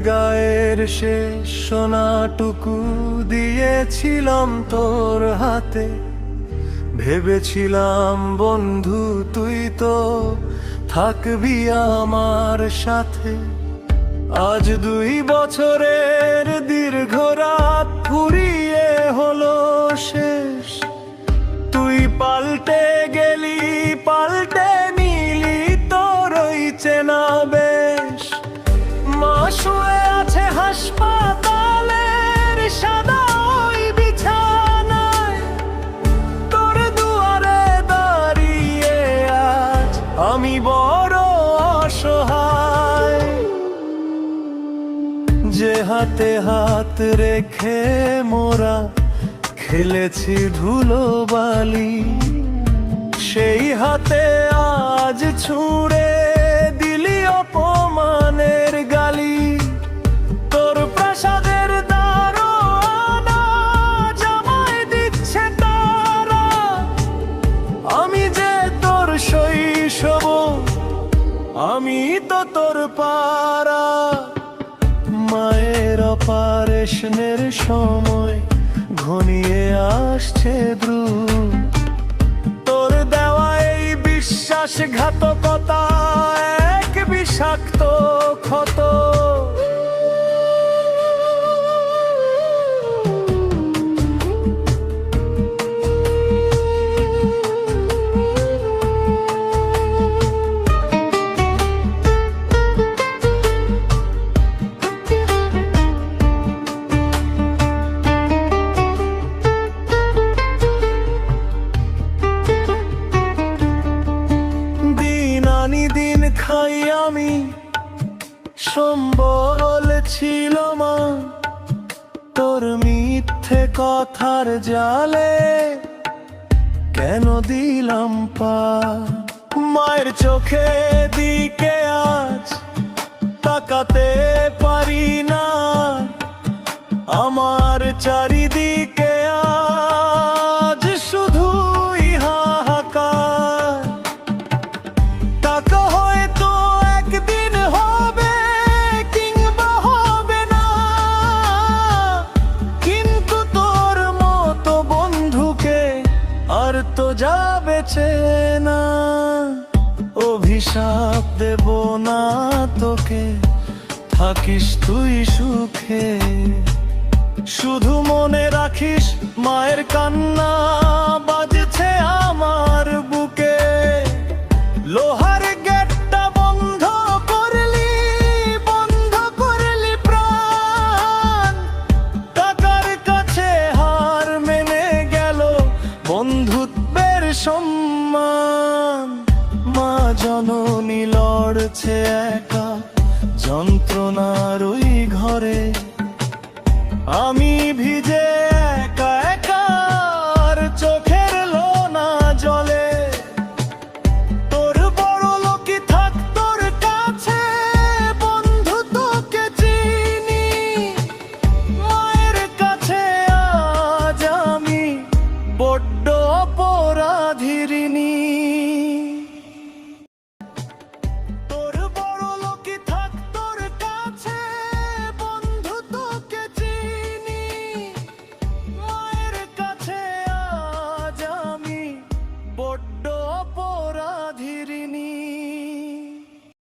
গায়ের শেষ সোনাটুকু দিয়েছিলাম তোর হাতে। ভেবেছিলাম বন্ধু তুই তো থাকবি আমার সাথে। আজ 2 বছরের দীর্ঘ রাত ফুরিয়ে হলো শেষ। তুই পাল্টে গেলি, পাল্টে নিলি তোর ওই চেনা বেশ। মা শুয়ে আছে হাসপাতালের সাদা ওই বিছানায়, তোর দুয়ারে দাঁড়িয়ে আজ আমি বড় অসহায়। যে হাতে হাত রেখে মোরা খেলেছি ধুলো বালি, সেই হাতে আজ ছুঁড়ে দিলি অপমানের গালি। তোর প্রাসাদের দারোয়ানা জামাই দিচ্ছে তারা, আমি যে তোর শৈশব, আমি তো তোর পারা। মায়ের অপারেশনের সময় ঘনিয়ে আসছে দ্রুত, তোর দেওয়া এই বিশ্বাসঘাতকতা এক বিষাক্ত ক্ষত। দিন খাই আমি সম্বল ছিল মা, তোর মিথ্যে কথার জালে কেন দিলাম পা। মায়ের চোখে দিকে আজ তাকাতে পারি না, আমার চারিদিকে আজ শুধুই হাহাকার। টাকা হয়তো একদিন হবে কিংবা হবে না, কিন্তু তোর মতো বন্ধুকে আর তো যাবে চেনা। অভিশাপ দেব না তোকে, থাকিস তুই সুখে। শুধু মনে রাখিস মায়ের কান্না বাজছে আমার বুকে। লোহার গেটটা বন্ধ করলি, বন্ধ করলি প্রাণ। টাকার কাছে হার মেনে গেল বন্ধুত্বের সম্মান। মা জননী লড়ছে একা যন্ত্রণার ওই ঘরে, আমি ভিজে